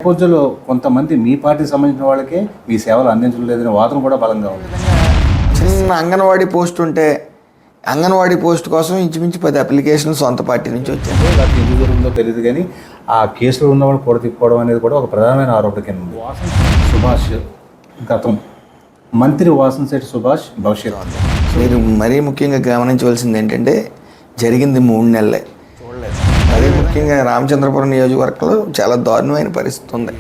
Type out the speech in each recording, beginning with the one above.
నేపథ్యంలో కొంతమంది మీ పార్టీకి సంబంధించిన వాళ్ళకే మీ సేవలు అందించడం లేదనే వాదన కూడా బలంగా ఉంది. చిన్న అంగన్వాడీ పోస్ట్ ఉంటే అంగన్వాడీ పోస్ట్ కోసం ఇంచుమించు 10 అప్లికేషన్లు సొంత పార్టీ నుంచి వచ్చాయి. అది ఎందుకు జరుగుతుందో తెలియదు కానీ ఆ కేసులో ఉన్నవాళ్ళు కూడా తిప్పుకోవడం అనేది కూడా ఒక ప్రధానమైన ఆరోపణ కింద ఉంది. సుభాష్ గతం మంత్రి వాసంశెట్టి సుభాష్ భవిష్యత్తు మీరు మరీ ముఖ్యంగా గమనించవలసింది ఏంటంటే జరిగింది 3 నెలలే. మరీ ముఖ్యంగా రామచంద్రపురం నియోజకవర్గంలో చాలా దారుణమైన పరిస్థితి ఉంది.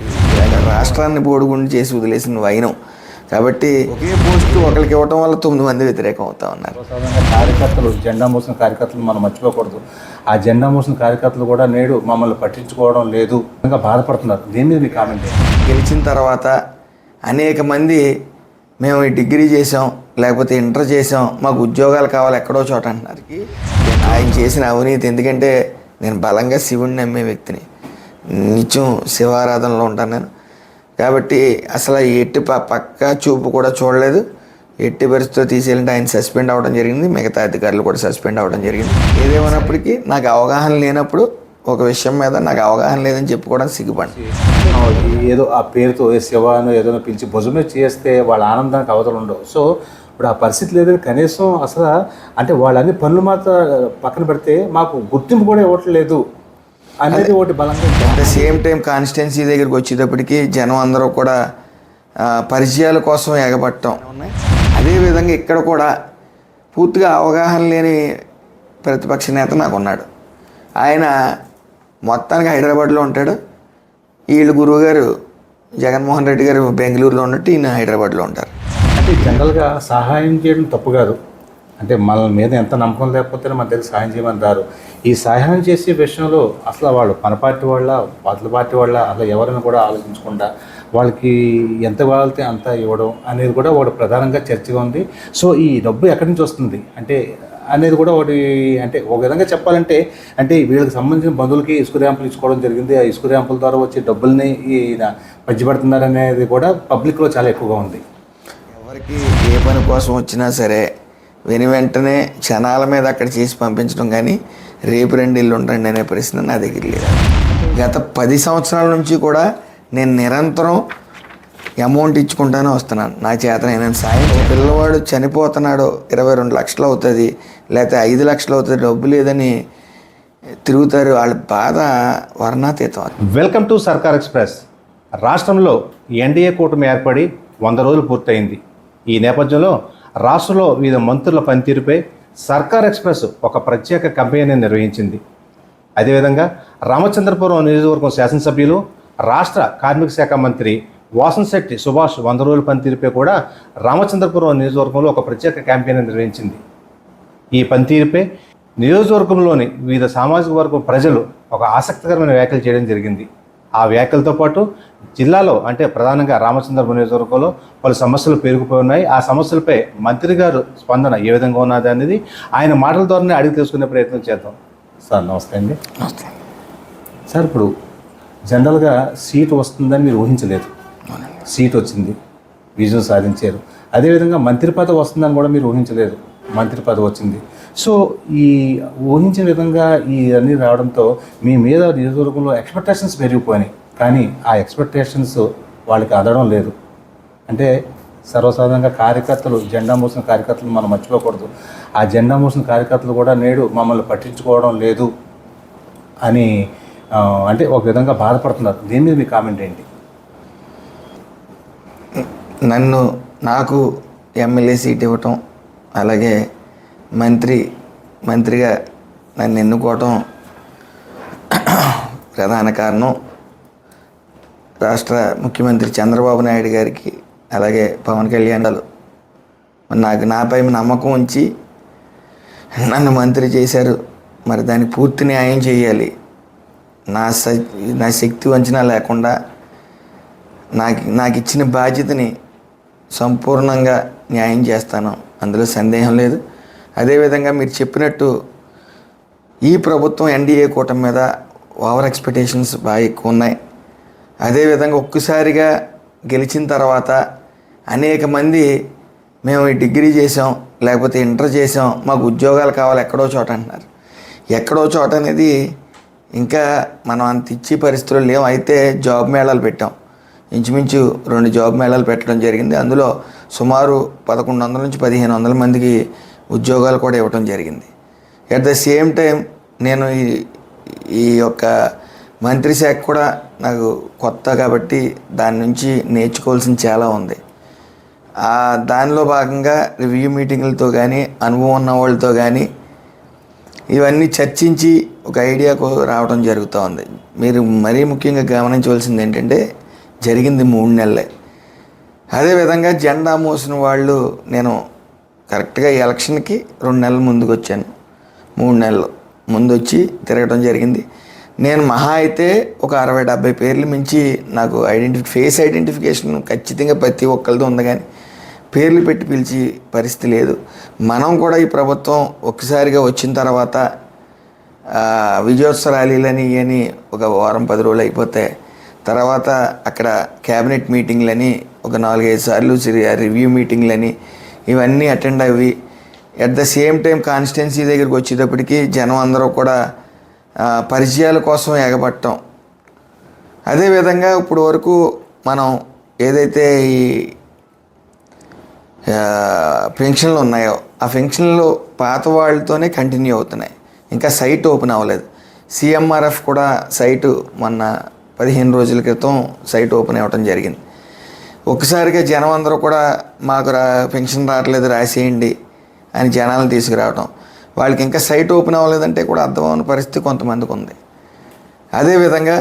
రాష్ట్రాన్ని బోడుగుండి చేసి వదిలేసిన వైనం కాబట్టి ఒకే పోస్టు ఒకరికి ఇవ్వటం వల్ల 9 మంది వ్యతిరేకం అవుతా ఉన్నారు. కార్యకర్తలు జెండా మోసిన కార్యకర్తలు మనం మర్చిపోకూడదు. ఆ జెండా మోసిన కార్యకర్తలు కూడా నేడు మమ్మల్ని పట్టించుకోవడం లేదు ఇంకా బాధపడుతున్నారు. దీని మీద మీ కామెంట్ గెలిచిన తర్వాత అనేక మంది మేము ఈ డిగ్రీ చేసాం లేకపోతే ఇంటర్ చేసాం మాకు ఉద్యోగాలు కావాలి ఎక్కడో చోట అంటున్నారు. ఆయన చేసిన అవినీతి ఎందుకంటే నేను బలంగా శివుడిని నమ్మే వ్యక్తిని, నిత్యం శివారాధనలో ఉంటాను నేను. కాబట్టి అసలు ఎట్టి పక్క చూపు కూడా చూడలేదు. ఎట్టి పరిస్థితితో తీసేయాలంటే ఆయన సస్పెండ్ అవ్వడం జరిగింది, మిగతా అధికారులు కూడా సస్పెండ్ అవ్వడం జరిగింది. ఏదేమైనప్పటికీ నాకు అవగాహన లేనప్పుడు ఒక విషయం మీద నాకు అవగాహన లేదని చెప్పుకోవడం సిగ్గుపడి ఏదో ఆ పేరుతో శివాను ఏదైనా పిలిచి భుజమే చేస్తే వాళ్ళ ఆనందానికి అవతలు ఉండవు. సో ఇప్పుడు ఆ పరిస్థితి లేదని కనీసం అసలు అంటే వాళ్ళన్ని పనులు మాత్రం పక్కన పెడితే మాకు గుర్తింపు కూడా ఇవ్వట్లేదు అనేది ఒకటి బలంగా. At the same time constituency దగ్గరికి వచ్చేటప్పటికి జనం అందరూ కూడా పరిచయాల కోసం ఎగబట్టడం. అదేవిధంగా ఇక్కడ కూడా పూర్తిగా అవగాహన లేని ప్రతిపక్ష నేత నాకు ఉన్నాడు. ఆయన మొత్తానికి హైదరాబాద్లో ఉంటాడు. వీళ్ళు గురువు గారు జగన్మోహన్ రెడ్డి గారు బెంగళూరులో ఉన్నట్టు ఈయన హైదరాబాద్లో ఉంటారు. అంటే జనరల్గా సహాయం చేయడం తప్పు కాదు. అంటే మన మీద ఎంత నమ్మకం లేకపోతే మన దగ్గర సహాయం చేయమంటారు. ఈ సహాయం చేసే విషయంలో అసలు వాళ్ళు మన పార్టీ వాళ్ళ పార్టీ పార్టీ వాళ్ళ అసలు ఎవరైనా కూడా ఆలోచించకుండా వాళ్ళకి ఎంత కావాలితే అంత ఇవ్వడం అనేది కూడా ఒకటి ప్రధానంగా చర్చగా ఉంది. సో ఈ డబ్బు ఎక్కడి నుంచి వస్తుంది అంటే అనేది కూడా ఒకటి అంటే ఒక విధంగా చెప్పాలంటే అంటే వీళ్ళకి సంబంధించిన బంధువులకి ఇసుక ర్యాంపులు ఇచ్చుకోవడం జరిగింది. ఆ ఇసుక ర్యాంపుల ద్వారా వచ్చే డబ్బుల్ని ఈయన పంచిపెడుతున్నారు అనేది కూడా పబ్లిక్లో చాలా ఎక్కువగా ఉంది. ఎవరికి ఏ పని కోసం వచ్చినా సరే వెంటనే క్షణాల మీద అక్కడ చేసి పంపించడం కానీ రేపు 2 ఇల్లు ఉండండి అనే ప్రశ్న నా దగ్గర లేదు. గత 10 సంవత్సరాల నుంచి కూడా నేను నిరంతరం అమౌంట్ ఇచ్చుకుంటానే వస్తున్నాను. నా చేత నేను సాయం. పిల్లవాడు చనిపోతున్నాడు 22 లక్షలు అవుతుంది లేకపోతే 5 లక్షలు అవుతుంది, డబ్బు లేదని తిరుగుతారు. వాళ్ళ బాధ వర్ణాతీతం. వెల్కమ్ టు సర్కార్ ఎక్స్ప్రెస్. రాష్ట్రంలో ఎన్డీఏ కూటమి ఏర్పడి 100 రోజులు పూర్తయింది. ఈ నేపథ్యంలో రాష్ట్రంలో వివిధ మంత్రుల పనితీరుపై సర్కార్ ఎక్స్ప్రెస్ ఒక ప్రత్యేక కంపెనీని నిర్వహించింది. అదేవిధంగా రామచంద్రపురం నియోజకవర్గం శాసనసభ్యులు రాష్ట్ర కార్మిక శాఖ మంత్రి వాసంశెట్టి సుభాష్ 100 రోజుల పనితీరుపై కూడా రామచంద్రపురం నియోజకవర్గంలో ఒక ప్రత్యేక క్యాంపెయిన్ నిర్వహించింది. ఈ పనితీరుపై నియోజకవర్గంలోని వివిధ సామాజిక వర్గం ప్రజలు ఒక ఆసక్తికరమైన వ్యాఖ్యలు చేయడం జరిగింది. ఆ వ్యాఖ్యలతో పాటు జిల్లాలో అంటే ప్రధానంగా రామచంద్రపురం నియోజకవర్గంలో పలు సమస్యలు పెరిగిపోయి ఉన్నాయి. ఆ సమస్యలపై మంత్రి గారు స్పందన ఏ విధంగా ఉన్నది అనేది ఆయన మాటల ద్వారానే అడిగి తెలుసుకునే ప్రయత్నం చేద్దాం. సార్ నమస్తే అండి. నమస్తే సార్, ఇప్పుడు జనరల్గా సీటు వస్తుందని మీరు ఊహించలేదు. సీట్ వచ్చింది, విజయం సాధించారు. అదేవిధంగా మంత్రి పదవి వస్తుందని కూడా మీరు ఊహించలేదు, మంత్రి పదవి వచ్చింది. సో ఈ ఊహించిన విధంగా ఈ అన్నీ రావడంతో మీ మీద నియోజకవర్గంలో ఎక్స్పెక్టేషన్స్ పెరిగిపోయినాయి. కానీ ఆ ఎక్స్పెక్టేషన్స్ వాళ్ళకి అందడం లేదు. అంటే సర్వసాధారణంగా కార్యకర్తలు జెండా మోసిన కార్యకర్తలు మనం మర్చిపోకూడదు. ఆ జెండా మోసిన కార్యకర్తలు కూడా నేడు మమ్మల్ని పట్టించుకోవడం లేదు అని అంటే ఒక విధంగా బాధపడుతున్నారు. దీని మీద మీ కామెంట్ ఏంటి? నాకు ఎమ్మెల్యే సీట్ ఇవ్వటం అలాగే మంత్రిగా నన్ను ఎన్నుకోవటం ప్రధాన కారణం రాష్ట్ర ముఖ్యమంత్రి చంద్రబాబు నాయుడు గారికి అలాగే పవన్ కళ్యాణ్ గారు నాపై నమ్మకం ఉంచి నన్ను మంత్రి చేశారు. మరి దానికి పూర్తి న్యాయం చేయాలి. నా శక్తి వంచన లేకుండా నాకు ఇచ్చిన బాధ్యతని సంపూర్ణంగా న్యాయం చేస్తాను, అందులో సందేహం లేదు. అదేవిధంగా మీరు చెప్పినట్టు ఈ ప్రభుత్వం ఎన్డీఏ కూటమి మీద ఓవర్ ఎక్స్పెక్టేషన్స్ బాగా ఎక్కువ ఉన్నాయి. అదేవిధంగా ఒక్కసారిగా గెలిచిన తర్వాత అనేక మంది మేము ఈ డిగ్రీ చేసాం లేకపోతే ఇంటర్ చేసాం మాకు ఉద్యోగాలు కావాలి ఎక్కడో చోట అంటున్నారు. ఎక్కడో చోట అనేది ఇంకా మనం అంత ఇచ్చే పరిస్థితులు లేవు. అయితే జాబ్ మేళాలు పెట్టాం, ఇంచుమించు 2 జాబ్ మేళాలు పెట్టడం జరిగింది. అందులో సుమారు 1100 నుంచి 1500 మందికి ఉద్యోగాలు కూడా ఇవ్వడం జరిగింది. అట్ ద సేమ్ టైం నేను ఈ యొక్క మంత్రి శాఖ కూడా నాకు కొత్త కాబట్టి దాని నుంచి నేర్చుకోవాల్సింది చాలా ఉంది. దానిలో భాగంగా రివ్యూ మీటింగులతో కానీ అనుభవం ఉన్న వాళ్ళతో కానీ ఇవన్నీ చర్చించి ఒక ఐడియాకు రావడం జరుగుతూ ఉంది. మీరు మరీ ముఖ్యంగా గమనించవలసింది ఏంటంటే జరిగింది 3 నెలలే. అదేవిధంగా జెండా మోసిన వాళ్ళు నేను కరెక్ట్గా ఎలక్షన్కి 2 నెలల ముందుకు వచ్చాను. 3 నెలలు ముందు వచ్చి తిరగడం జరిగింది. నేను మహా అయితే ఒక 60-70 పేర్లు మించి నాకు ఫేస్ ఐడెంటిఫికేషన్ ఖచ్చితంగా ప్రతి ఒక్కరితో ఉంది, కానీ పేర్లు పెట్టి పిలిచి పరిస్థితి లేదు. మనం కూడా ఈ ప్రభుత్వం ఒక్కసారిగా వచ్చిన తర్వాత విజయోత్సవ ర్యాలీలని ఇవని ఒక వారం 10 రోజులు అయిపోతే తర్వాత అక్కడ క్యాబినెట్ మీటింగ్లని ఒక 4-5 సార్లు రివ్యూ మీటింగ్లని ఇవన్నీ అటెండ్ అవి at the same time constituency దగ్గరికి వచ్చేటప్పటికి జనం అందరూ కూడా పరిచయాల కోసం ఎగబట్టడం. అదేవిధంగా ఇప్పుడు వరకు మనం ఏదైతే ఈ ఫంక్షన్లు ఉన్నాయో ఆ ఫంక్షన్లు పాత వాళ్ళతోనే కంటిన్యూ అవుతున్నాయి, ఇంకా సైట్ ఓపెన్ అవ్వలేదు. సిఎంఆర్ఎఫ్ కూడా సైటు మొన్న 15 రోజుల క్రితం సైట్ ఓపెన్ అవ్వడం జరిగింది. ఒక్కసారిగా జనం అందరూ కూడా మాకు పెన్షన్ రావట్లేదు రాసేయండి అని జనాలను తీసుకురావడం, వాళ్ళకి ఇంకా సైట్ ఓపెన్ అవ్వలేదంటే కూడా అర్థం అవ్వని పరిస్థితి కొంతమందికి ఉంది. అదేవిధంగా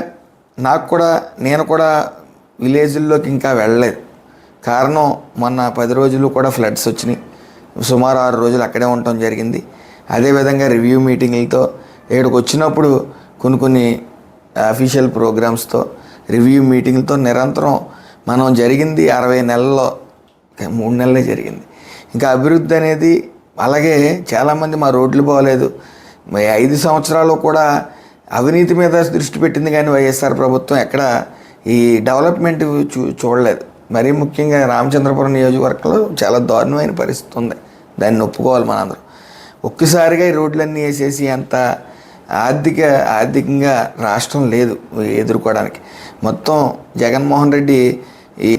నేను కూడా విలేజ్ల్లోకి ఇంకా వెళ్ళలేదు. కారణం మొన్న 10 రోజులు కూడా ఫ్లడ్స్ వచ్చినాయి, సుమారు 6 రోజులు అక్కడే ఉండటం జరిగింది. అదేవిధంగా రివ్యూ మీటింగ్లతో ఇక్కడికి వచ్చినప్పుడు కొన్ని అఫీషియల్ ప్రోగ్రామ్స్తో రివ్యూ మీటింగ్లతో నిరంతరం మనం జరిగింది 60 నెలల్లో 3 నెలలే జరిగింది. ఇంకా అభివృద్ధి అనేది అలాగే చాలామంది మా రోడ్లు బాగోలేదు 5 సంవత్సరాలు కూడా అవినీతి మీద దృష్టి పెట్టింది, కానీ వైఎస్ఆర్ ప్రభుత్వం ఎక్కడ ఈ డెవలప్మెంట్ చూడలేదు. మరీ ముఖ్యంగా రామచంద్రపురం నియోజకవర్గంలో చాలా దారుణమైన పరిస్థితి ఉంది, దాన్ని ఒప్పుకోవాలి మనందరం. ఒక్కసారిగా ఈ రోడ్లన్నీ వేసేసి అంత ఆర్థికంగా రాష్ట్రం లేదు ఎదుర్కోవడానికి. మొత్తం జగన్మోహన్ రెడ్డి ఈ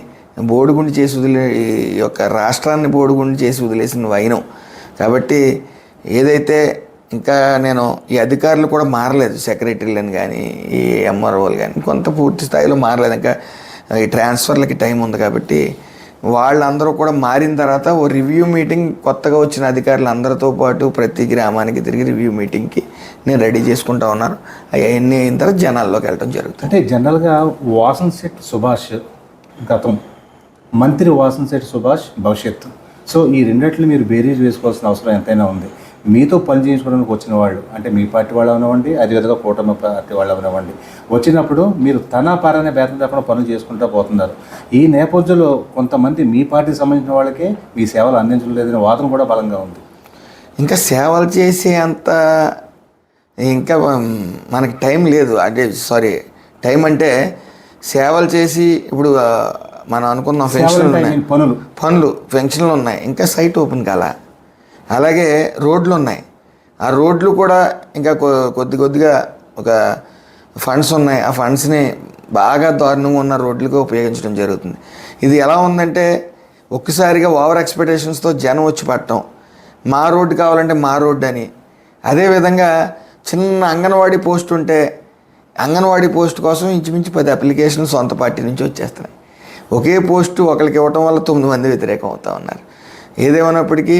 బోడిగుండి చేసి ఈ యొక్క రాష్ట్రాన్ని బోడిగుండి చేసి వదిలేసిన వైనం కాబట్టి ఏదైతే ఇంకా నేను ఈ అధికారులు కూడా మారలేదు, సెక్రటరీలను కానీ ఈ ఎంఆర్ఓలు కానీ కొంత పూర్తి స్థాయిలో మారలేదు. ఇంకా ఈ ట్రాన్స్ఫర్లకి టైం ఉంది కాబట్టి వాళ్ళందరూ కూడా మారిన తర్వాత ఓ రివ్యూ మీటింగ్ కొత్తగా వచ్చిన అధికారులు అందరితో పాటు ప్రతి గ్రామానికి తిరిగి రివ్యూ మీటింగ్కి నేను రెడీ చేసుకుంటా ఉన్నాను. అవన్నీ అయిన తర్వాత జనాల్లోకి వెళ్ళడం జరుగుతుంది. అంటే జనరల్గా వాసన్శెట్టి సుభాష్ గతం, మంత్రి వాసన్శెట్టి సుభాష్ భవిష్యత్తు, సో ఈ రెండిట్లు మీరు బేరీజ్ వేసుకోవాల్సిన అవసరం ఎంతైనా ఉంది. మీతో పని చేయించుకోవడానికి వచ్చిన వాళ్ళు అంటే మీ పార్టీ వాళ్ళు అవనివ్వండి, అదేవిధంగా కూటమి పార్టీ వాళ్ళు అవనివ్వండి, వచ్చినప్పుడు మీరు తన పారనే బేతం తప్పకుండా పనులు చేసుకుంటూ పోతున్నారు. ఈ నేపథ్యంలో కొంతమంది మీ పార్టీకి సంబంధించిన వాళ్ళకే మీ సేవలు అందించడం లేదనే వాదన కూడా బలంగా ఉంది. ఇంకా సేవలు చేసే అంత ఇంకా మనకి టైం లేదు. అంటే టైం అంటే సేవలు చేసి ఇప్పుడు మనం అనుకున్న ఫంక్షన్లు ఉన్నాయి, ఇంకా సైట్ ఓపెన్ కాలా. అలాగే రోడ్లు ఉన్నాయి, ఆ రోడ్లు కూడా ఇంకా కొద్దిగా ఒక ఫండ్స్ ఉన్నాయి, ఆ ఫండ్స్ని బాగా దారుణంగా ఉన్న రోడ్లకు ఉపయోగించడం జరుగుతుంది. ఇది ఎలా ఉందంటే ఒక్కసారిగా ఓవర్ ఎక్స్పెక్టేషన్స్తో జనం వచ్చి పట్టడం, మా రోడ్డు కావాలంటే మా రోడ్డు అని. అదేవిధంగా చిన్న అంగన్వాడీ పోస్ట్ ఉంటే అంగన్వాడీ పోస్ట్ కోసం ఇంచుమించు 10 అప్లికేషన్లు సొంత పార్టీ నుంచి వచ్చేస్తున్నాయి. ఒకే పోస్టు ఒకరికి ఇవ్వటం వల్ల 9 మంది వ్యతిరేకం అవుతూ ఉన్నారు. ఏదేమైనప్పటికీ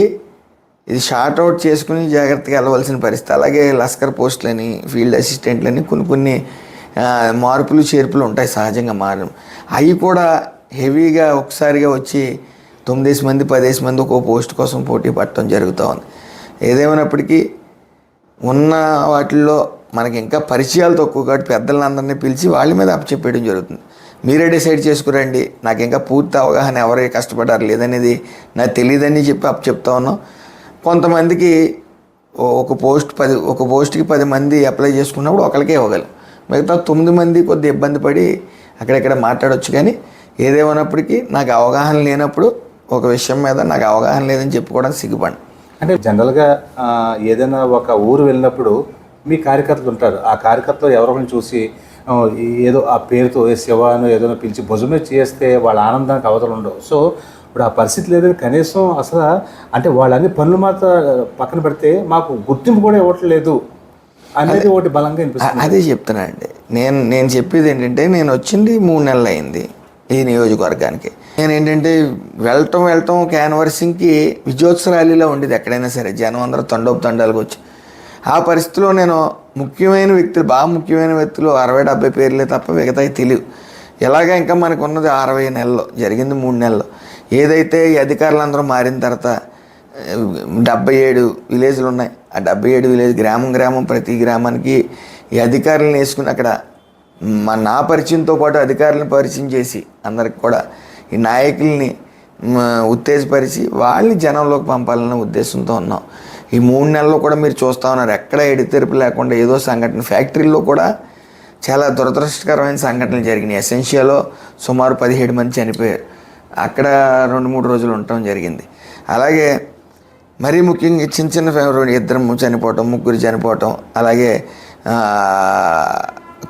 ఇది షార్ట్ అవుట్ చేసుకుని జాగ్రత్తగా వెళ్ళవలసిన పరిస్థితి. అలాగే లస్కర్ పోస్టులని, ఫీల్డ్ అసిస్టెంట్లని కొన్ని మార్పులు చేర్పులు ఉంటాయి సహజంగా మారడం. అవి కూడా హెవీగా ఒకసారిగా వచ్చి 9 మంది 10 మంది ఒక పోస్ట్ కోసం పోటీ పడటం జరుగుతూ ఉంది. ఏదేమైనప్పటికీ ఉన్న వాటిల్లో మనకి ఇంకా పరిచయాలు తక్కువ కాబట్టి పెద్దలందరినీ పిలిచి వాళ్ళ మీద అప్పచెప్పేయడం జరుగుతుంది. మీరే డిసైడ్ చేసుకురండి, నాకు ఇంకా పూర్తి అవగాహన ఎవరే కష్టపడారు లేదనేది నాకు తెలియదని చెప్పి అప్పచెప్తా ఉన్నాం. కొంతమందికి ఒక పోస్ట్కి 10 మంది అప్లై చేసుకున్నప్పుడు ఒకరికే ఇవ్వగలం, మిగతా 9 మంది కొద్ది ఇబ్బంది పడి అక్కడెక్కడ మాట్లాడవచ్చు. కానీ ఏదేమైనప్పటికీ నాకు అవగాహన లేనప్పుడు ఒక విషయం మీద నాకు అవగాహన లేదని చెప్పుకోవడానికి సిగ్గుపడి. అంటే జనరల్గా ఏదైనా ఒక ఊరు వెళ్ళినప్పుడు మీ కార్యకర్తలు ఉంటారు. ఆ కార్యకర్తలు ఎవరిని చూసి ఏదో ఆ పేరుతో శివాను ఏదో పిలిచి భుజమే చేస్తే వాళ్ళ ఆనందానికి అవతలు ఉండవు. సో ఇప్పుడు ఆ పరిస్థితి లేదని కనీసం అసలు అంటే వాళ్ళన్ని పనులు మాత్రం పక్కన పెడితే మాకు గుర్తింపు కూడా ఇవ్వట్లేదు అనేది ఒకటి బలంగా అనిపిస్తుంది. అదే చెప్తున్నానండి. నేను చెప్పేది ఏంటంటే, నేను వచ్చింది 3 నెలలు అయింది ఈ నియోజకవర్గానికి. నేను ఏంటంటే వెళ్ళటం క్యాన్వర్సింగ్కి విజయోత్సవ ర్యాలీలో ఉండేది ఎక్కడైనా సరే, జనం అందరూ తండోపు వచ్చి. ఆ పరిస్థితిలో నేను బాగా ముఖ్యమైన వ్యక్తులు 60-70 పేర్లే తప్ప మిగతాయి తెలియదు. ఎలాగా ఇంకా మనకు ఉన్నది 60 నెలలు, జరిగింది 3 నెలలు. ఏదైతే ఈ అధికారులందరూ మారిన తర్వాత 77 విలేజ్లు ఉన్నాయి. ఆ 77 విలేజ్ గ్రామం ప్రతి గ్రామానికి ఈ అధికారులను వేసుకుని అక్కడ నా పరిచయంతో పాటు అధికారులను పరిచయం చేసి అందరికి కూడా ఈ నాయకుల్ని ఉత్తేజపరిచి వాళ్ళని జనంలోకి పంపాలన్న ఉద్దేశంతో ఉన్నాం. ఈ 3 నెలల్లో కూడా మీరు చూస్తూ ఉన్నారు, ఎక్కడ ఎడితెరిపి లేకుండా ఏదో సంఘటన. ఫ్యాక్టరీల్లో కూడా చాలా దురదృష్టకరమైన సంఘటనలు జరిగినాయి. ఎసెన్షియాలో సుమారు 17 మంది చనిపోయారు. అక్కడ 2-3 రోజులు ఉండటం జరిగింది. అలాగే మరీ ముఖ్యంగా చిన్న 2 చనిపోవటం, 3 చనిపోవటం, అలాగే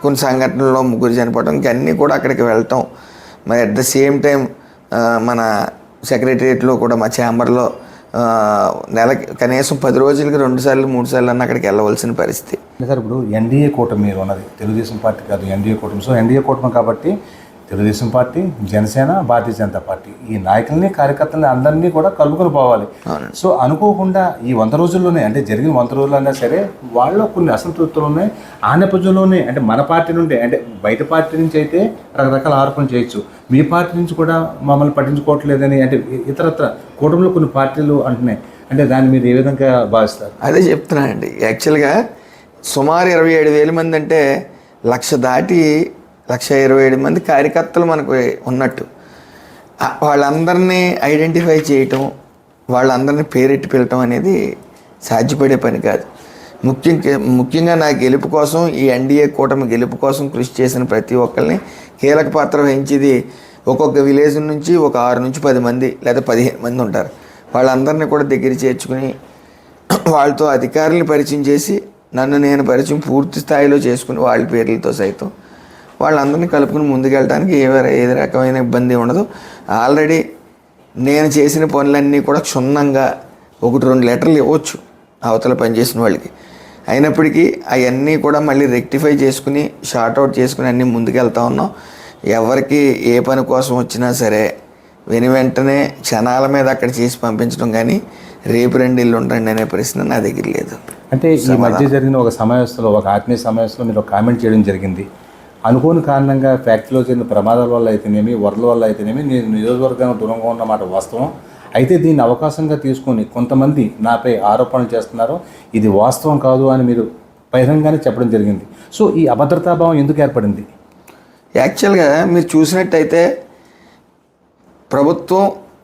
కొన్ని సంఘటనల్లో 3 చనిపోవటం, ఇంకన్నీ కూడా అక్కడికి వెళ్ళటం. మరి అట్ ద సేమ్ టైం మన సెక్రటరియట్లో కూడా మా ఛాంబర్లో నెలకి కనీసం 10 రోజులకి 2 సార్లు 3 సార్లు అన్న అక్కడికి వెళ్ళవలసిన పరిస్థితి. సార్ ఇప్పుడు ఎన్డీఏ కూటమి మీరు ఉన్నది తెలుగుదేశం పార్టీ కాదు, ఎన్డీఏ కూటమి. సో ఎన్డీఏ కూటమి కాబట్టి తెలుగుదేశం పార్టీ, జనసేన, భారతీయ జనతా పార్టీ ఈ నాయకుల్ని కార్యకర్తల్ని అందరినీ కూడా కలుపుకొని పోవాలి. సో అనుకోకుండా ఈ 100 రోజుల్లోనే అంటే జరిగిన 100 రోజులైనా సరే వాళ్ళలో కొన్ని అసంతృప్తులు ఉన్నాయి. ఆ నేపథ్యంలోనే అంటే మన పార్టీ నుండి అంటే బయట పార్టీ నుంచి అయితే రకరకాల ఆరోపణలు చేయొచ్చు, మీ పార్టీ నుంచి కూడా మమ్మల్ని పట్టించుకోవట్లేదని అంటే ఇతరత్ర కూటమిలో కొన్ని పార్టీలు అంటున్నాయి. అంటే దాన్ని మీరు ఏ విధంగా భావిస్తారు? అదే చెప్తున్నానండి. యాక్చువల్గా సుమారు 27,000 మంది అంటే 1,00,000 దాటి 1,27,000 మంది కార్యకర్తలు మనకు ఉన్నట్టు. వాళ్ళందరినీ ఐడెంటిఫై చేయటం, వాళ్ళందరినీ పేరెట్టి పిలటం అనేది సాధ్యపడే పని కాదు. ముఖ్యంగా నా గెలుపు కోసం, ఈ ఎన్డీఏ కూటమి గెలుపు కోసం కృషి చేసిన ప్రతి ఒక్కరిని కీలక పాత్ర వహించేది ఒక్కొక్క విలేజ్ నుంచి ఒక 6 నుంచి 10 మంది లేదా 15 మంది ఉంటారు. వాళ్ళందరినీ కూడా దగ్గర చేర్చుకుని వాళ్ళతో అధికారులను పరిచయం చేసి నన్ను నేను పరిచయం పూర్తి స్థాయిలో చేసుకుని వాళ్ళ పేర్లతో సైతం వాళ్ళందరినీ కలుపుకుని ముందుకెళ్ళడానికి ఏ రకమైన ఇబ్బంది ఉండదు. ఆల్రెడీ నేను చేసిన పనులన్నీ కూడా క్షుణ్ణంగా 1-2 లెటర్లు ఇవ్వచ్చు అవతల పనిచేసిన వాళ్ళకి. అయినప్పటికీ అవన్నీ కూడా మళ్ళీ రెక్టిఫై చేసుకుని షార్ట్అవుట్ చేసుకుని అన్నీ ముందుకెళ్తా ఉన్నాం. ఎవరికి ఏ పని కోసం వచ్చినా సరే వెంటనే క్షణాల మీద అక్కడ చేసి పంపించడం కానీ రేపు 2 ఇల్లు ఉండండి అనే ప్రశ్న నా దగ్గర లేదు. అంటే ఈ మధ్య జరిగిన ఒక సమావేశంలో, ఒక ఆత్మీయ సమావేశంలో మీరు కామెంట్ చేయడం జరిగింది. అనుకోని కారణంగా ఫ్యాక్టరీలో జరిగిన ప్రమాదాల వల్ల అయితేనేమి, వరదల వల్ల అయితేనేమి నేను నియోజకవర్గం దూరంగా ఉన్నమాట వాస్తవం. అయితే దీన్ని అవకాశంగా తీసుకొని కొంతమంది నాపై ఆరోపణలు చేస్తున్నారు, ఇది వాస్తవం కాదు అని మీరు బహిరంగానే చెప్పడం జరిగింది. సో ఈ అభద్రతాభావం ఎందుకు ఏర్పడింది? యాక్చువల్గా మీరు చూసినట్టయితే ప్రభుత్వం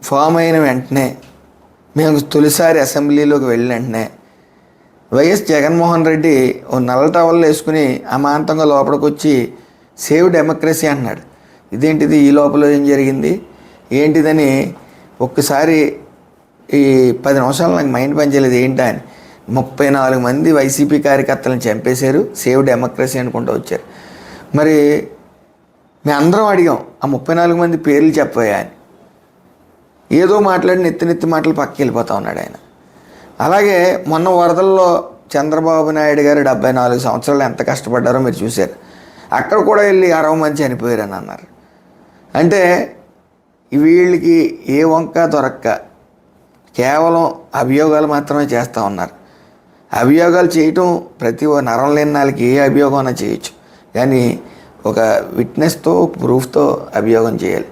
ఫామ్ అయిన వెంటనే మేము తొలిసారి అసెంబ్లీలోకి వెళ్ళిన వెంటనే వైఎస్ జగన్మోహన్ రెడ్డి ఓ నల్ల టవల్లో వేసుకుని అమాంతంగా లోపలికి వచ్చి సేవ్ డెమోక్రసీ అన్నాడు. ఇదేంటిది, ఈ లోపల ఏం జరిగింది ఏంటిదని ఒక్కసారి ఈ 10 నిమిషాలు నాకు మైండ్ పనిచేయలేదు. ఏంటా అని 34 మంది వైసీపీ కార్యకర్తలను చంపేశారు, సేవ్ డెమోక్రసీ అనుకుంటూ వచ్చారు. మరి మేము అందరం అడిగాం ఆ 34 మంది పేర్లు చెప్పాయా అని. ఏదో మాట్లాడి నెత్తి మాటలు పక్కకి వెళ్ళిపోతా ఉన్నాడు ఆయన. అలాగే మొన్న వరదల్లో చంద్రబాబు నాయుడు గారు 74 సంవత్సరాలు ఎంత కష్టపడ్డారో మీరు చూశారు. అక్కడ కూడా వెళ్ళి 60 మంది చనిపోయారని అన్నారు. అంటే వీళ్ళకి ఏ వంక దొరక్క కేవలం అభియోగాలు మాత్రమే చేస్తూ ఉన్నారు. అభియోగాలు చేయటం ప్రతి నరం లేని నాళ్ళకి ఏ అభియోగం అయినా చేయొచ్చు, కానీ ఒక విట్నెస్తో ప్రూఫ్తో అభియోగం చేయాలి.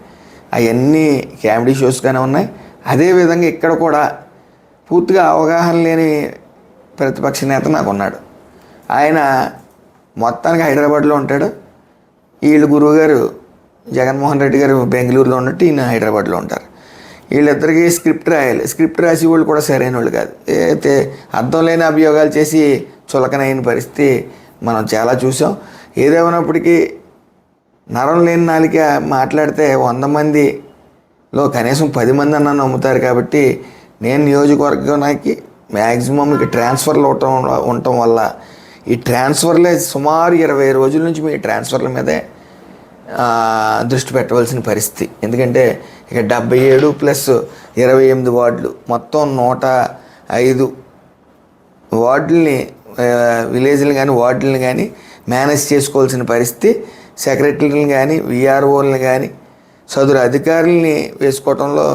అవన్నీ కామెడీ షోస్గానే ఉన్నాయి. అదేవిధంగా ఇక్కడ కూడా పూర్తిగా అవగాహన లేని ప్రతిపక్ష నేత నాకు ఉన్నాడు. ఆయన మొత్తానికి హైదరాబాద్లో ఉంటాడు, వీళ్ళు గురువుగారు జగన్మోహన్ రెడ్డి గారు బెంగళూరులో ఉన్నట్టు ఈయన హైదరాబాద్లో ఉంటారు. వీళ్ళిద్దరికీ స్క్రిప్ట్ రాయాలి. స్క్రిప్ట్ రాసి వాళ్ళు కూడా సరైన వాళ్ళు కాదు. అయితే అర్థం లేని అభియోగాలు చేసి చులకనైన పరిస్థితి మనం చాలా చూసాం. ఏదేమైనప్పటికీ నరం లేని నాలిక మాట్లాడితే 100 మందిలో కనీసం 10 మంది అన్నా నమ్ముతారు. కాబట్టి నేను నియోజకవర్గానికి మ్యాక్సిమం ఇక ట్రాన్స్ఫర్లు ఉండటం వల్ల ఈ ట్రాన్స్ఫర్లే సుమారు 20 రోజుల నుంచి మీ ట్రాన్స్ఫర్ల మీదే దృష్టి పెట్టవలసిన పరిస్థితి. ఎందుకంటే ఇక 77 ప్లస్ 28 వార్డులు మొత్తం 105 వార్డుల్ని విలేజ్లు కానీ వార్డులను కానీ మేనేజ్ చేసుకోవాల్సిన పరిస్థితి. సెక్రటరీలను కానీ విఆర్ఓలను కానీ సదురు అధికారుల్ని వేసుకోవడంలో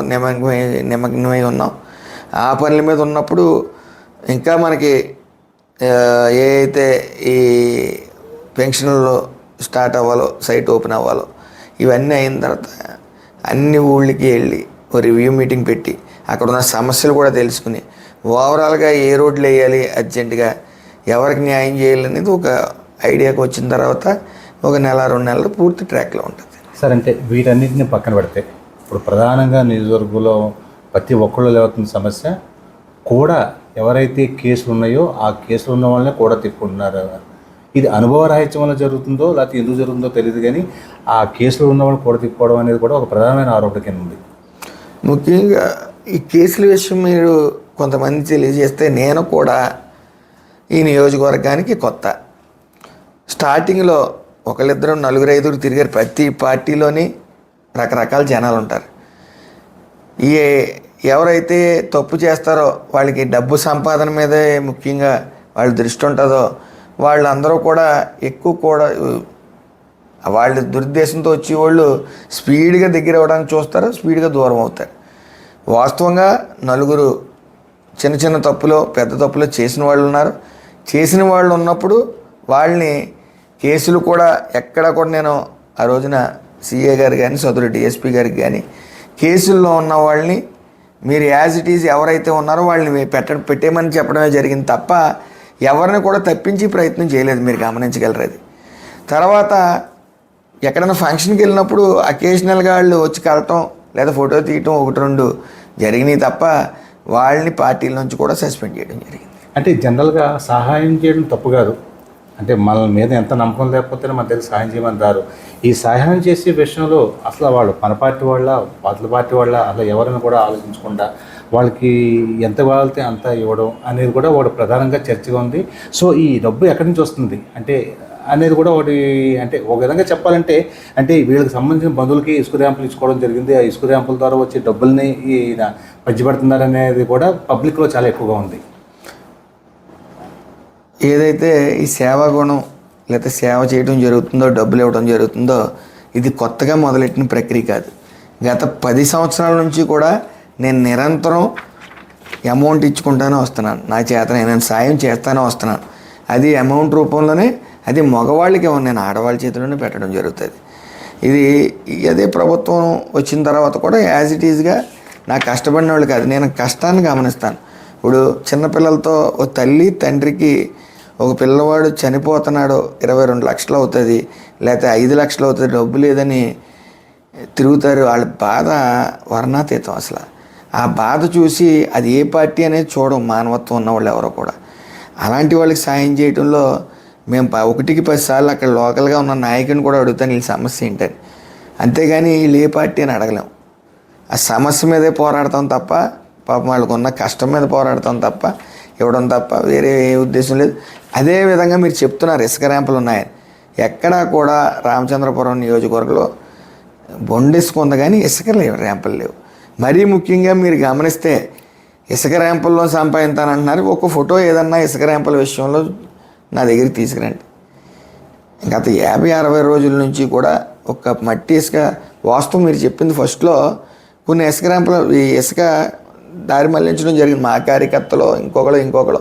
నిమగ్నమై ఉన్నాం. ఆ పనుల మీద ఉన్నప్పుడు ఇంకా మనకి ఏ అయితే ఈ పెన్షన్లో స్టార్ట్ అవ్వాలో, సైట్ ఓపెన్ అవ్వాలో, ఇవన్నీ అయిన తర్వాత అన్ని ఊళ్ళకి వెళ్ళి ఒక రివ్యూ మీటింగ్ పెట్టి అక్కడ ఉన్న సమస్యలు కూడా తెలుసుకుని ఓవరాల్గా ఏ రోడ్లు వేయాలి, అర్జెంటుగా ఎవరికి న్యాయం చేయాలనేది ఒక ఐడియాకి వచ్చిన తర్వాత ఒక నెల 2 నెలలు పూర్తి ట్రాక్లో ఉంటుంది. సార్, అంటే వీటన్నిటిని పక్కన పెడితే ఇప్పుడు ప్రధానంగా నియోజకవర్గంలో ప్రతి ఒక్కళ్ళు లేవుతున్న సమస్య కూడా ఎవరైతే కేసులు ఉన్నాయో ఆ కేసులు ఉన్న వాళ్ళనే కూడా తిప్పుకుంటున్నారు. ఇది అనుభవ రాహిత్యం వల్ల జరుగుతుందో లేకపోతే ఎందుకు జరుగుతుందో తెలియదు, కానీ ఆ కేసులు ఉన్న వాళ్ళు కూడా తిప్పుకోవడం అనేది కూడా ఒక ప్రధానమైన ఆరోపణ కింద ఉంది. ముఖ్యంగా ఈ కేసుల విషయం మీరు కొంతమంది తెలియజేస్తే, నేను కూడా ఈ నియోజకవర్గానికి కొత్త. స్టార్టింగ్లో 1, 2, 4, 5 తిరిగారు. ప్రతి పార్టీలోని రకరకాల జనాలు ఉంటారు. ఎవరైతే తప్పు చేస్తారో వాళ్ళకి డబ్బు సంపాదన మీదే ముఖ్యంగా వాళ్ళ దృష్టి ఉంటుందో వాళ్ళందరూ కూడా ఎక్కువ కూడా వాళ్ళ దురుద్దేశంతో వచ్చేవాళ్ళు స్పీడ్గా దగ్గర అవ్వడానికి చూస్తారు, స్పీడ్గా దూరం అవుతారు. వాస్తవంగా నలుగురు చిన్న చిన్న తప్పులో పెద్ద తప్పులో చేసిన వాళ్ళు ఉన్నారు. చేసిన వాళ్ళు ఉన్నప్పుడు వాళ్ళని కేసులు కూడా ఎక్కడా కూడా నేను ఆ రోజున సిఏ గారు కానీ సదరు డిఎస్పీ గారికి కానీ కేసుల్లో ఉన్న వాళ్ళని మీరు యాజ్ ఇట్ ఈజ్ ఎవరైతే ఉన్నారో వాళ్ళని పెట్టేమని చెప్పడమే జరిగింది తప్ప ఎవరిని కూడా తప్పించి ప్రయత్నం చేయలేదు. మీరు గమనించగలరు. అది తర్వాత ఎక్కడైనా ఫంక్షన్కి వెళ్ళినప్పుడు అకేషనల్గా వాళ్ళు వచ్చి కలటం లేదా ఫోటో తీయటం 1, 2 జరిగినాయి తప్ప వాళ్ళని పార్టీల నుంచి కూడా సస్పెండ్ చేయడం జరిగింది. అంటే జనరల్గా సహాయం చేయడం తప్పు కాదు. అంటే మన మీద ఎంత నమ్మకం లేకపోతే మన దగ్గర సహాయం చేయమంటారు. ఈ సహాయం చేసే విషయంలో అసలు వాళ్ళు మన పార్టీ వాళ్ళ, పార్టీ పార్టీ వాళ్ళ, అసలు ఎవరైనా కూడా ఆలోచించకుండా వాళ్ళకి ఎంత కావాలితే అంత ఇవ్వడం అనేది కూడా ఒకటి ప్రధానంగా చర్చగా ఉంది. సో ఈ డబ్బు ఎక్కడి నుంచి వస్తుంది అంటే అనేది కూడా ఒకటి, అంటే ఒక విధంగా చెప్పాలంటే అంటే వీళ్ళకి సంబంధించిన బంధువులకి ఇసుక ర్యాంపులు ఇచ్చుకోవడం జరిగింది. ఆ ఇసుక ర్యాంపుల ద్వారా వచ్చే డబ్బుల్ని ఈయన పంచిపెడుతున్నారు అనేది కూడా పబ్లిక్లో చాలా ఎక్కువగా ఉంది. ఏదైతే ఈ సేవా గుణం లేకపోతే సేవ చేయడం జరుగుతుందో, డబ్బులు ఇవ్వడం జరుగుతుందో, ఇది కొత్తగా మొదలెట్టిన ప్రక్రియ కాదు. గత 10 సంవత్సరాల నుంచి కూడా నేను నిరంతరం అమౌంట్ ఇచ్చుకుంటానే వస్తున్నాను. నా చేత నేను సాయం చేస్తానే వస్తున్నాను. అది అమౌంట్ రూపంలోనే, అది మగవాళ్ళకి నేను ఆడవాళ్ళ చేతిలోనే పెట్టడం జరుగుతుంది. ఇది అదే ప్రభుత్వం వచ్చిన తర్వాత కూడా యాజ్ ఇట్ ఈజ్గా నాకు కష్టపడిన వాళ్ళు కాదు, నేను కష్టాన్ని గమనిస్తాను. ఇప్పుడు చిన్నపిల్లలతో ఓ తల్లి తండ్రికి ఒక పిల్లవాడు చనిపోతున్నాడు, 22 లక్షలు అవుతుంది లేకపోతే 5 లక్షలు అవుతుంది, డబ్బు లేదని తిరుగుతారు. వాళ్ళ బాధ వర్ణాతీతం. అసలు ఆ బాధ చూసి అది ఏ పార్టీ అనేది చూడడం మానవత్వం ఉన్నవాళ్ళు ఎవరో కూడా. అలాంటి వాళ్ళకి సాయం చేయడంలో మేము 1కి 10 సార్లు అక్కడ లోకల్గా ఉన్న నాయకుని కూడా అడుగుతాను వీళ్ళ సమస్య ఏంటని. అంతేగాని వీళ్ళు ఏ పార్టీ అని అడగలేము. ఆ సమస్య మీదే పోరాడతాం తప్ప, పాపం వాళ్ళకు ఉన్న కష్టం మీద పోరాడతాం తప్ప, ఇవ్వడం తప్ప వేరే ఏ ఉద్దేశం లేదు. అదేవిధంగా మీరు చెప్తున్నారు ఇసుక ర్యాంపులు ఉన్నాయని. ఎక్కడా కూడా రామచంద్రపురం నియోజకవర్గంలో బొండిసుకు ఉంది కానీ ఇసుక లేవు, ర్యాంపులు లేవు. మరీ ముఖ్యంగా మీరు గమనిస్తే ఇసుక ర్యాంపుల్లో సంపాదించానంటున్నారు. ఒక ఫోటో ఏదన్నా ఇసుక ర్యాంపుల విషయంలో నా దగ్గరికి తీసుకురండి. గత 50-60 రోజుల నుంచి కూడా ఒక మట్టి ఇసుక, వాస్తవం మీరు చెప్పింది ఫస్ట్లో కొన్ని ఇసుక ర్యాంపులు ఈ ఇసుక దారి మళ్లించడం జరిగింది. మా కార్యకర్తలో ఇంకొకళ్ళు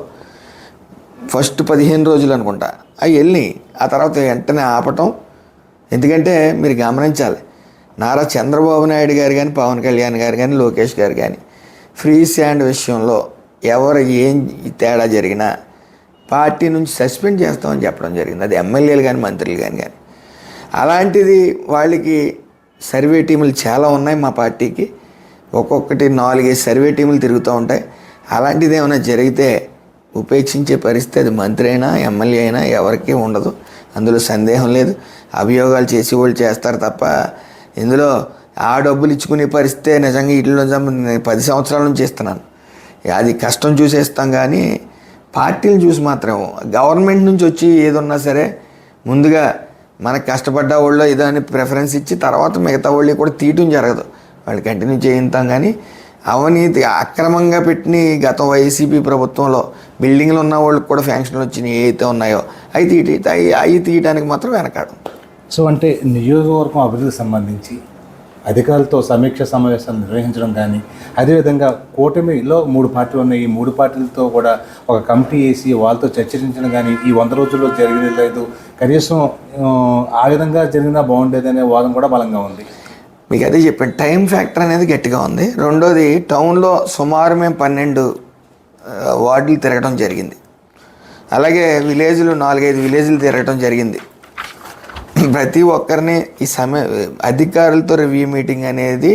ఫస్ట్ 15 రోజులు అనుకుంటా అవి వెళ్ళి ఆ తర్వాత వెంటనే ఆపటం. ఎందుకంటే మీరు గమనించాలి, నారా చంద్రబాబు నాయుడు గారు కానీ, పవన్ కళ్యాణ్ గారు కానీ, లోకేష్ గారు కానీ ఫ్రీ శాండ్ విషయంలో ఎవరు ఏం తేడా జరిగినా పార్టీ నుంచి సస్పెండ్ చేస్తామని చెప్పడం జరిగింది. అది ఎమ్మెల్యేలు కానీ మంత్రులు కానీ. అలాంటిది వాళ్ళకి సర్వే టీములు చాలా ఉన్నాయి మా పార్టీకి. ఒక్కొక్కటి 4-5 సర్వే టీములు తిరుగుతూ ఉంటాయి. అలాంటిది ఏమైనా జరిగితే ఉపేక్షించే పరిస్థితి అది మంత్రి అయినా ఎమ్మెల్యే అయినా ఎవరికీ ఉండదు. అందులో సందేహం లేదు. అభియోగాలు చేసి వాళ్ళు చేస్తారు తప్ప ఇందులో ఆ డబ్బులు ఇచ్చుకునే పరిస్థితే నిజంగా వీటిలో 10 సంవత్సరాల నుంచి ఇస్తున్నాను. అది కష్టం చూసేస్తాం కానీ పార్టీలు చూసి మాత్రం గవర్నమెంట్ నుంచి వచ్చి ఏదున్నా సరే ముందుగా మనకు కష్టపడ్డ వాళ్ళు ఏదో అని ప్రిఫరెన్స్ ఇచ్చి తర్వాత మిగతా వాళ్ళు కూడా తీయటం జరగదు. వాళ్ళు కంటిన్యూ చేయిస్తాం. కానీ అవినీతి అక్రమంగా పెట్టిన గతం వైసీపీ ప్రభుత్వంలో బిల్డింగ్లు ఉన్న వాళ్ళకి కూడా ఫ్యాంక్షన్లు వచ్చినాయి ఏవైతే ఉన్నాయో అవి తీయటానికి మాత్రం వెనకాడు. సో అంటే నియోజకవర్గం అభివృద్ధికి సంబంధించి అధికారులతో సమీక్ష సమావేశాలు నిర్వహించడం కానీ, అదేవిధంగా కూటమిలో 3 పార్టీలు ఉన్నాయి, ఈ 3 పార్టీలతో కూడా ఒక కమిటీ వేసి వాళ్ళతో చర్చించడం కానీ ఈ 100 రోజుల్లో జరిగింది లేదు, కనీసం ఆ విధంగా జరిగినా బాగుండేది అనే వాదన కూడా బలంగా ఉంది. మీకు అదే చెప్పాను, టైం ఫ్యాక్టర్ అనేది గట్టిగా ఉంది. రెండోది, టౌన్లో సుమారు మేము 12 వార్డులు తిరగడం జరిగింది. అలాగే విలేజ్లు 4-5 విలేజ్లు తిరగడం జరిగింది. ప్రతి ఒక్కరిని అధికారులతో రివ్యూ మీటింగ్ అనేది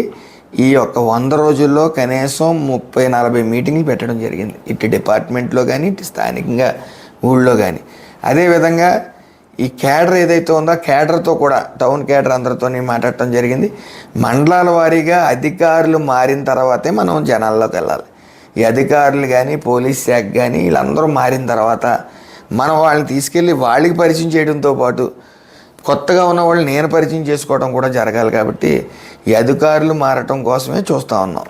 ఈ యొక్క 100 రోజుల్లో కనీసం 30-40 మీటింగ్లు పెట్టడం జరిగింది. ఇటు డిపార్ట్మెంట్లో కానీ ఇటు స్థానికంగా ఊళ్ళో కానీ. అదేవిధంగా ఈ క్యాడర్ ఏదైతే ఉందో క్యాడర్తో కూడా టౌన్ క్యాడర్ అందరితో మాట్లాడటం జరిగింది. మండలాల వారీగా అధికారులు మారిన తర్వాతే మనం జనాల్లోకి వెళ్ళాలి. ఈ అధికారులు కానీ పోలీస్ శాఖ కానీ వీళ్ళందరూ మారిన తర్వాత మనం వాళ్ళని తీసుకెళ్ళి వాళ్ళకి పరిచయం చేయడంతో పాటు కొత్తగా ఉన్న వాళ్ళు నేను పరిచయం చేసుకోవడం కూడా జరగాలి. కాబట్టి ఈ అధికారులు మారటం కోసమే చూస్తూ ఉన్నాం.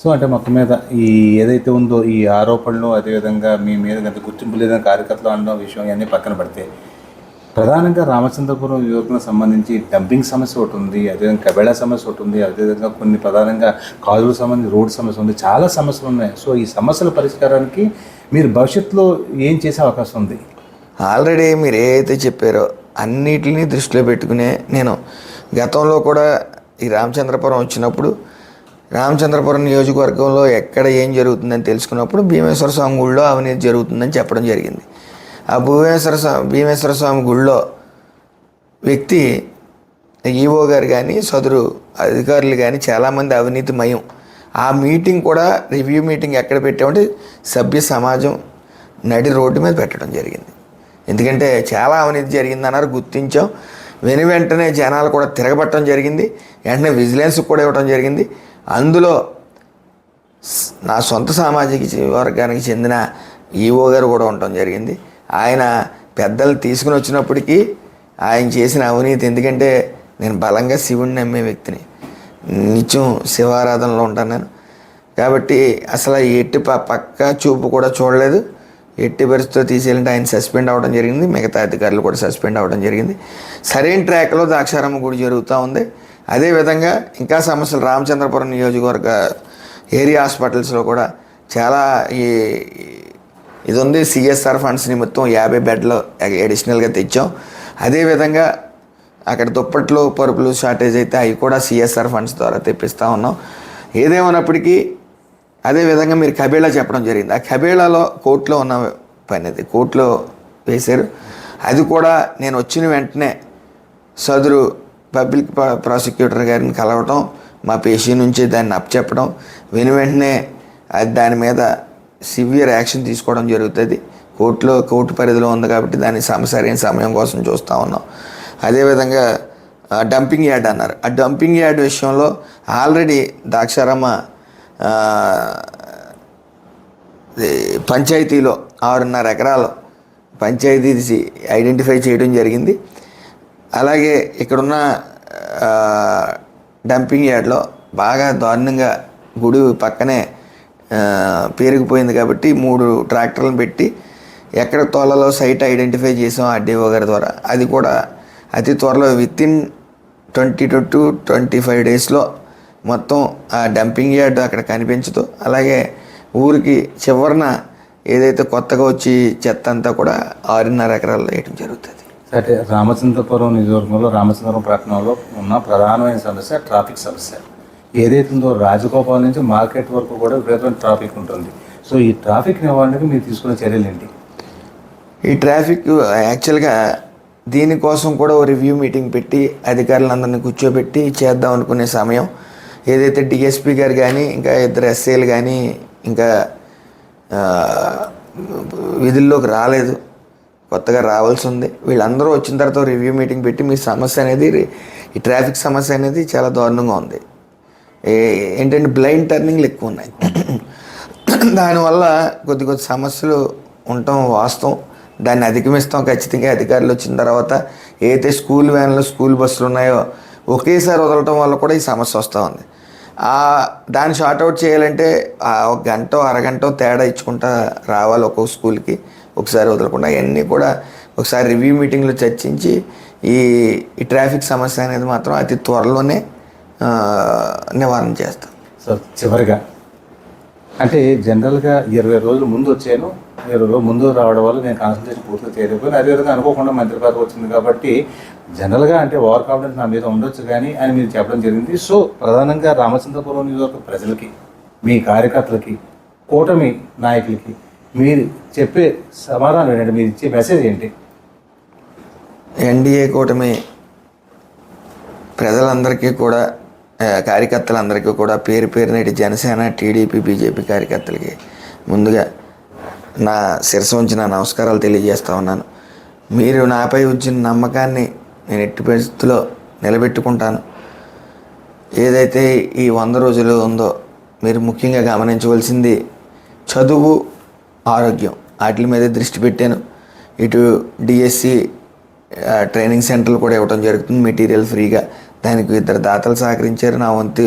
సో అంటే మొత్తం మీద ఈ ఏదైతే ఉందో ఈ ఆరోపణలు, అదేవిధంగా మీ మీద గత గుర్తింపు లేదని కార్యకర్తలు అనడం విషయం ఇవన్నీ పక్కన పడితే, ప్రధానంగా రామచంద్రపురం నియోజకవర్గం సంబంధించి డంపింగ్ సమస్య ఒకటి ఉంది, అదేవిధంగా కబేళా సమస్య ఒకటి ఉంది, అదేవిధంగా కొన్ని ప్రధానంగా కాలువలకు సంబంధించి రోడ్డు సమస్య ఉంది, చాలా సమస్యలు ఉన్నాయి. సో ఈ సమస్యల పరిష్కారానికి మీరు భవిష్యత్తులో ఏం చేసే అవకాశం ఉంది? ఆల్రెడీ మీరు ఏదైతే చెప్పారో అన్నిటిని దృష్టిలో పెట్టుకునే నేను గతంలో కూడా ఈ రామచంద్రపురం వచ్చినప్పుడు రామచంద్రపురం నియోజకవర్గంలో ఎక్కడ ఏం జరుగుతుందని తెలుసుకున్నప్పుడు భీమేశ్వర స్వామి గుళ్ళో అవినీతి జరుగుతుందని చెప్పడం జరిగింది. ఆ భీమేశ్వర స్వామి గుళ్ళో వ్యక్తి ఈఓ గారు కానీ సదరు అధికారులు కానీ చాలామంది అవినీతిమయం. ఆ మీటింగ్ కూడా రివ్యూ మీటింగ్ ఎక్కడ పెట్టామంటే సభ్య సమాజం నడి రోడ్డు మీద పెట్టడం జరిగింది. ఎందుకంటే చాలా అవినీతి జరిగిందన్నారు, గుర్తించాం. వెంటనే జనాలు కూడా తిరగబట్టడం జరిగింది. వెంటనే విజిలెన్స్ కూడా ఇవ్వడం జరిగింది. అందులో నా సొంత సామాజిక వర్గానికి చెందిన ఈఓ గారు కూడా ఉండటం జరిగింది. ఆయన పెద్దలు తీసుకుని వచ్చినప్పటికీ ఆయన చేసిన అవినీతి, ఎందుకంటే నేను బలంగా శివుడిని నమ్మే వ్యక్తిని, నిత్యం శివారాధనలో ఉంటాను నేను. కాబట్టి అసలు ఎట్టి పక్క చూపు కూడా చూడలేదు. ఎట్టి పరిస్థితిలో తీసేయాలంటే ఆయన సస్పెండ్ అవ్వడం జరిగింది. మిగతా అధికారులు కూడా సస్పెండ్ అవ్వడం జరిగింది. సరైన ట్రాక్లో ద్రాక్షారామ గుడి జరుగుతూ ఉంది. అదేవిధంగా ఇంకా సమస్యలు రామచంద్రపురం నియోజకవర్గ ఏరియా హాస్పిటల్స్లో కూడా చాలా ఇది ఉంది. సిఎస్ఆర్ ఫండ్స్ నిమిత్తం 50 బెడ్లు అడిషనల్గా తెచ్చాం. అదేవిధంగా అక్కడ దుప్పట్లు పరుపులు షార్టేజ్ అయితే అవి కూడా సిఎస్ఆర్ ఫండ్స్ ద్వారా తెప్పిస్తూ ఉన్నాం. ఏదేమన్నప్పటికీ అదేవిధంగా మీరు కబేళా చెప్పడం జరిగింది. ఆ కబేళాలో కోర్టులో ఉన్న పని, అది కోర్టులో వేశారు. అది కూడా నేను వచ్చిన వెంటనే సదరు పబ్లిక్ ప్రాసిక్యూటర్ గారిని కలవటం, మా పేషీ నుంచి దాన్ని అప్పచెప్పడం, వెంటనే అది దాని మీద సివియర్ యాక్షన్ తీసుకోవడం జరుగుతుంది. కోర్టు పరిధిలో ఉంది కాబట్టి దాని సరైన సమయం కోసం చూస్తూ ఉన్నాం. అదేవిధంగా డంపింగ్ యార్డ్ అన్నారు. ఆ డంపింగ్ యార్డ్ విషయంలో ఆల్రెడీ ద్రాక్షారామ పంచాయతీలో 6.5 ఎకరాలు పంచాయతీ ఐడెంటిఫై చేయడం జరిగింది. అలాగే ఇక్కడున్న డంపింగ్ యార్డ్లో బాగా దారుణంగా గుడి పక్కనే పేరుకుపోయింది కాబట్టి 3 ట్రాక్టర్లను పెట్టి ఎక్కడ తోలలో సైట్ ఐడెంటిఫై చేసాం ఆర్డీఓ గారి ద్వారా. అది కూడా అతి త్వరలో వితిన్ 20 to 25 డేస్లో మొత్తం ఆ డంపింగ్ యార్డ్ అక్కడ కనిపించదు. అలాగే ఊరికి చివరన ఏదైతే కొత్తగా వచ్చి చెత్త అంతా కూడా 6.5 ఎకరాల్లో వేయడం జరుగుతుంది. అంటే రామచంద్రపురం నియోజకవర్గంలో రామచంద్రపురం పట్టణంలో ఉన్న ప్రధానమైన సమస్య ట్రాఫిక్ సమస్య. ఏదైతే ఉందో రాజగోపాల్ నుంచి మార్కెట్ వరకు కూడా విపరీతమైన ట్రాఫిక్ ఉంటుంది. సో ఈ ట్రాఫిక్ నివారణకు మీరు తీసుకునే చర్యలు ఏంటి? ఈ ట్రాఫిక్ యాక్చువల్గా దీనికోసం కూడా ఓ రివ్యూ మీటింగ్ పెట్టి అధికారులందరినీ కూర్చోబెట్టి చేద్దాం అనుకునే సమయం ఏదైతే డిఎస్పీ గారు కానీ ఇంకా 2 ఎస్ఐలు కానీ ఇంకా విధుల్లోకి రాలేదు, కొత్తగా రావాల్సి ఉంది. వీళ్ళందరూ వచ్చిన తర్వాత రివ్యూ మీటింగ్ పెట్టి మీ సమస్య అనేది, ఈ ట్రాఫిక్ సమస్య అనేది చాలా దారుణంగా ఉంది. ఏంటంటే బ్లైండ్ టర్నింగ్లు ఎక్కువ ఉన్నాయి. దానివల్ల కొద్ది సమస్యలు ఉండటం వాస్తవం. దాన్ని అధిగమిస్తాం ఖచ్చితంగా. అధికారులు వచ్చిన తర్వాత ఏదైతే స్కూల్ వ్యాన్లు స్కూల్ బస్సులు ఉన్నాయో ఒకేసారి వదలటం వల్ల కూడా ఈ సమస్య వస్తూ ఉంది. దాన్ని షార్ట్అవుట్ చేయాలంటే ఒక గంట అరగంట తేడా ఇచ్చుకుంటా రావాలి ఒక్కొక్క స్కూల్కి, ఒకసారి వదలకుండా. అవన్నీ కూడా ఒకసారి రివ్యూ మీటింగ్లో చర్చించి ఈ ట్రాఫిక్ సమస్య అనేది మాత్రం అతి త్వరలోనే నివారణ చేస్తాం. సో చివరిగా అంటే జనరల్గా 20 రోజులు ముందు వచ్చాను, 20 రోజులు ముందు రావడం వల్ల నేను కాన్సన్ట్రేషన్ పూర్తిగా చేయలేకపోయాను. అదేవిధంగా అనుకోకుండా మంత్రి పదవి వచ్చింది కాబట్టి జనరల్గా అంటే ఓవర్ కాన్ఫిడెన్స్ నా మీద ఉండొచ్చు కానీ అని మీరు చెప్పడం జరిగింది. సో ప్రధానంగా రామచంద్రపురం నియోజకవర్గ ప్రజలకి, మీ కార్యకర్తలకి, కూటమి నాయకులకి మీరు చెప్పే సమాధానం ఏంటంటే, మీరు ఇచ్చే మెసేజ్ ఏంటి? ఎన్డీఏ కూటమి ప్రజలందరికీ కూడా, కార్యకర్తలందరికీ కూడా పేరు పేరున ఇటు జనసేన, టీడీపీ, బీజేపీ కార్యకర్తలకి ముందుగా నా శిరస్సు ఉంచి నా నమస్కారాలు తెలియజేస్తూ ఉన్నాను. మీరు నాపై ఉంచిన నమ్మకాన్ని నేను ఎట్టి పరిస్థితుల్లో నిలబెట్టుకుంటాను. ఏదైతే ఈ 100 రోజులు ఉందో మీరు ముఖ్యంగా గమనించవలసింది చదువు, ఆరోగ్యం, వాటి మీదే దృష్టి పెట్టాను. ఇటు డిఎస్సి ట్రైనింగ్ సెంటర్లు కూడా ఇవ్వడం జరుగుతుంది, మెటీరియల్ ఫ్రీగా. దానికి 2 దాతలు సహకరించారు. నా వంతు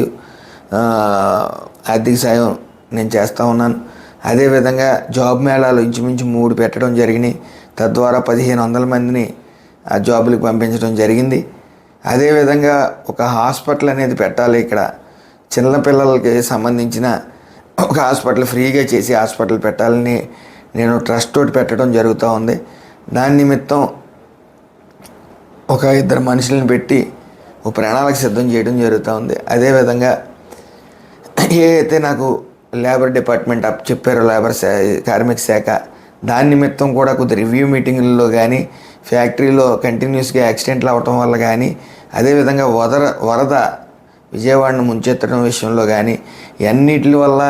ఆర్థిక సాయం నేను చేస్తూ ఉన్నాను. అదేవిధంగా జాబ్ మేళాలు ఇంచుమించు 3 పెట్టడం జరిగినాయి. తద్వారా 1500 మందిని ఆ జాబులకు పంపించడం జరిగింది. అదేవిధంగా ఒక హాస్పిటల్ అనేది పెట్టాలి. ఇక్కడ చిన్నపిల్లలకి సంబంధించిన ఒక హాస్పిటల్ ఫ్రీగా చేసి హాస్పిటల్ పెట్టాలని నేను ట్రస్ట్ తోటి పెట్టడం జరుగుతూ ఉంది. దాని నిమిత్తం ఒక 2 మనుషులను పెట్టి ఒక ప్రణాళిక సిద్ధం చేయడం జరుగుతూ ఉంది. అదేవిధంగా ఏదైతే నాకు లేబర్ డిపార్ట్మెంట్ అప్ చెప్పారో, కార్మిక శాఖ, దాని నిమిత్తం కూడా కొద్ది రివ్యూ మీటింగుల్లో కానీ, ఫ్యాక్టరీలో కంటిన్యూస్గా యాక్సిడెంట్లు అవ్వటం వల్ల కానీ, అదేవిధంగా వరద విజయవాడను ముంచెత్తడం విషయంలో కానీ, అన్నిటి వల్ల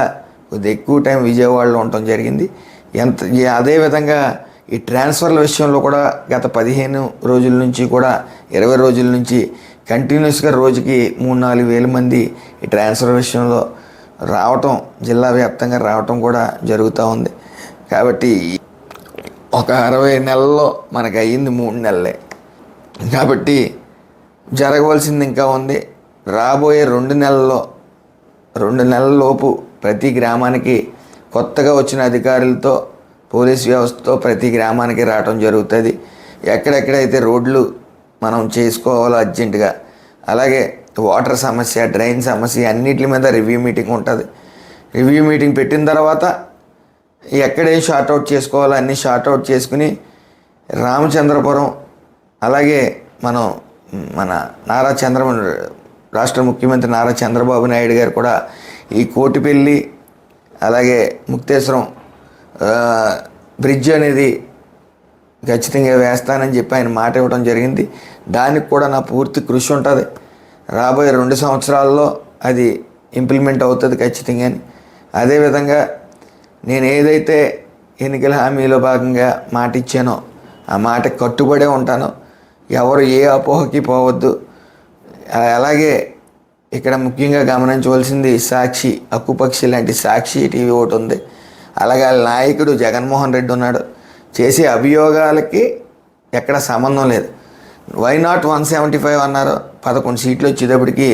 కొద్ది ఎక్కువ టైం విజయవాడలో ఉండటం జరిగింది. అదేవిధంగా ఈ ట్రాన్స్ఫర్ల విషయంలో కూడా గత 15 రోజుల నుంచి కూడా 20 రోజుల నుంచి కంటిన్యూస్గా రోజుకి 3-4 వేల మంది ఈ ట్రాన్స్ఫర్ విషయంలో రావటం, జిల్లా వ్యాప్తంగా రావటం కూడా జరుగుతూ ఉంది. కాబట్టి ఒక 60 నెలల్లో మనకు అయ్యింది 3 నెలలే. కాబట్టి జరగవలసింది ఇంకా ఉంది. రాబోయే 2 నెలల లోపు ప్రతి గ్రామానికి కొత్తగా వచ్చిన అధికారులతో, పోలీస్ వ్యవస్థతో ప్రతి గ్రామానికి రావడం జరుగుతుంది. ఎక్కడెక్కడైతే రోడ్లు మనం చేసుకోవాలో అర్జెంటుగా, అలాగే వాటర్ సమస్య, డ్రైన్ సమస్య, అన్నిటి మీద రివ్యూ మీటింగ్ ఉంటుంది. రివ్యూ మీటింగ్ పెట్టిన తర్వాత ఎక్కడేం షార్ట్అవుట్ చేసుకోవాలో అన్నీ షార్ట్అవుట్ చేసుకుని రామచంద్రపురం, అలాగే మన రాష్ట్ర ముఖ్యమంత్రి నారా చంద్రబాబు నాయుడు గారు కూడా ఈ కోటిపల్లి అలాగే ముక్తేశ్వరం బ్రిడ్జ్ అనేది ఖచ్చితంగా వేస్తానని చెప్పి ఆయన మాట ఇవ్వడం జరిగింది. దానికి కూడా నా పూర్తి కృషి ఉంటుంది. రాబోయే 2 సంవత్సరాల్లో అది ఇంప్లిమెంట్ అవుతుంది ఖచ్చితంగా. అదేవిధంగా నేను ఏదైతే ఎన్నికల హామీలో భాగంగా మాట ఇచ్చానో ఆ మాటకి కట్టుబడే ఉంటాను. ఎవరు ఏ అపోహకి పోవద్దు. అలాగే ఇక్కడ ముఖ్యంగా గమనించవలసింది సాక్షి, హక్కుపక్షి లాంటి సాక్షి టీవీ ఒకటి ఉంది. అలాగే నాయకుడు జగన్మోహన్ రెడ్డి ఉన్నాడు. చేసే అభియోగాలకి ఎక్కడ సంబంధం లేదు. వై నాట్ 175 అన్నారు. 11 సీట్లు వచ్చేటప్పటికి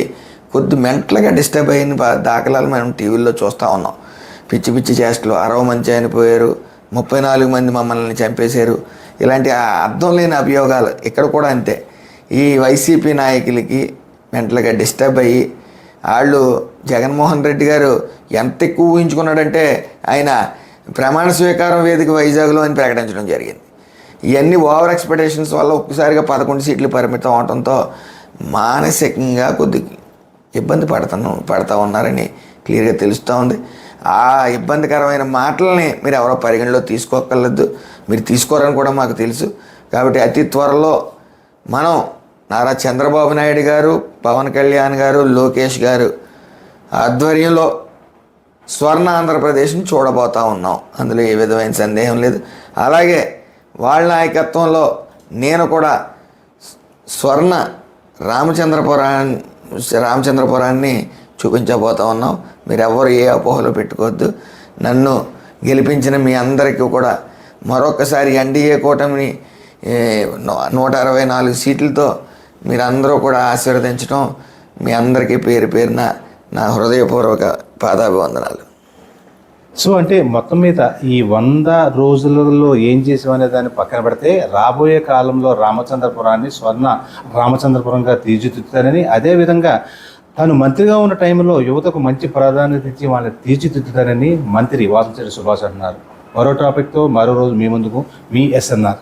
కొద్ది మెంటల్గా డిస్టర్బ్ అయిన దాఖలాలు మనం టీవీల్లో చూస్తూ ఉన్నాం. పిచ్చి పిచ్చి చేష్టలు, 60 మంది చనిపోయారు, 34 మంది మమ్మల్ని చంపేశారు, ఇలాంటి అర్థం లేని అభియోగాలు ఇక్కడ కూడా అంతే. ఈ వైసీపీ నాయకులకి మెంటల్గా డిస్టర్బ్ అయ్యి వాళ్ళు జగన్మోహన్ రెడ్డి గారు ఎంత ఎక్కువ ఊహించుకున్నాడంటే ఆయన ప్రమాణ స్వీకారం వేదిక వైజాగ్లో అని ప్రకటించడం జరిగింది. ఇవన్నీ ఓవర్ ఎక్స్పెక్టేషన్స్ వల్ల ఒక్కసారిగా 11 సీట్లు పరిమితం అవడంతో మానసికంగా కొద్దిగా ఇబ్బంది పడతా ఉన్నారని క్లియర్గా తెలుస్తూ ఉంది. ఆ ఇబ్బందికరమైన మాటల్ని మీరు ఎవరో పరిగణలో తీసుకోగలదు. మీరు తీసుకోరని కూడా మాకు తెలుసు. కాబట్టి అతి త్వరలో మనం నారా చంద్రబాబు నాయుడు గారు, పవన్ కళ్యాణ్ గారు, లోకేష్ గారు ఆధ్వర్యంలో స్వర్ణ ఆంధ్రప్రదేశ్ని చూడబోతూ ఉన్నాం. అందులో ఏ విధమైన సందేహం లేదు. అలాగే వాళ్ళ నాయకత్వంలో నేను కూడా స్వర్ణ రామచంద్రపురాన్ని చూపించబోతూ ఉన్నాం. మీరెవ్వరు ఏ అపోహలు పెట్టుకోవద్దు. నన్ను గెలిపించిన మీ అందరికీ కూడా మరొకసారి ఎన్డీఏ కూటమిని 164 సీట్లతో మీరందరూ కూడా ఆశీర్వదించడం మీ అందరికీ పేరు పేరున నా హృదయపూర్వక పాదాభివందనాలు. సో అంటే మొత్తం మీద ఈ 100 రోజులలో ఏం చేసామనే దాన్ని పక్కన పెడితే రాబోయే కాలంలో రామచంద్రపురాన్ని స్వర్ణ రామచంద్రపురంగా తీర్చిదిద్దుతారని, అదేవిధంగా తాను మంత్రిగా ఉన్న టైంలో యువతకు మంచి ప్రాధాన్యత ఇచ్చి వాళ్ళని తీర్చిదిద్దుతారని మంత్రి వాసంశెట్టి సుభాష్ అంటున్నారు. మరో టాపిక్తో మరో రోజు మీ ముందుకు మీ ఎస్ఎన్ఆర్.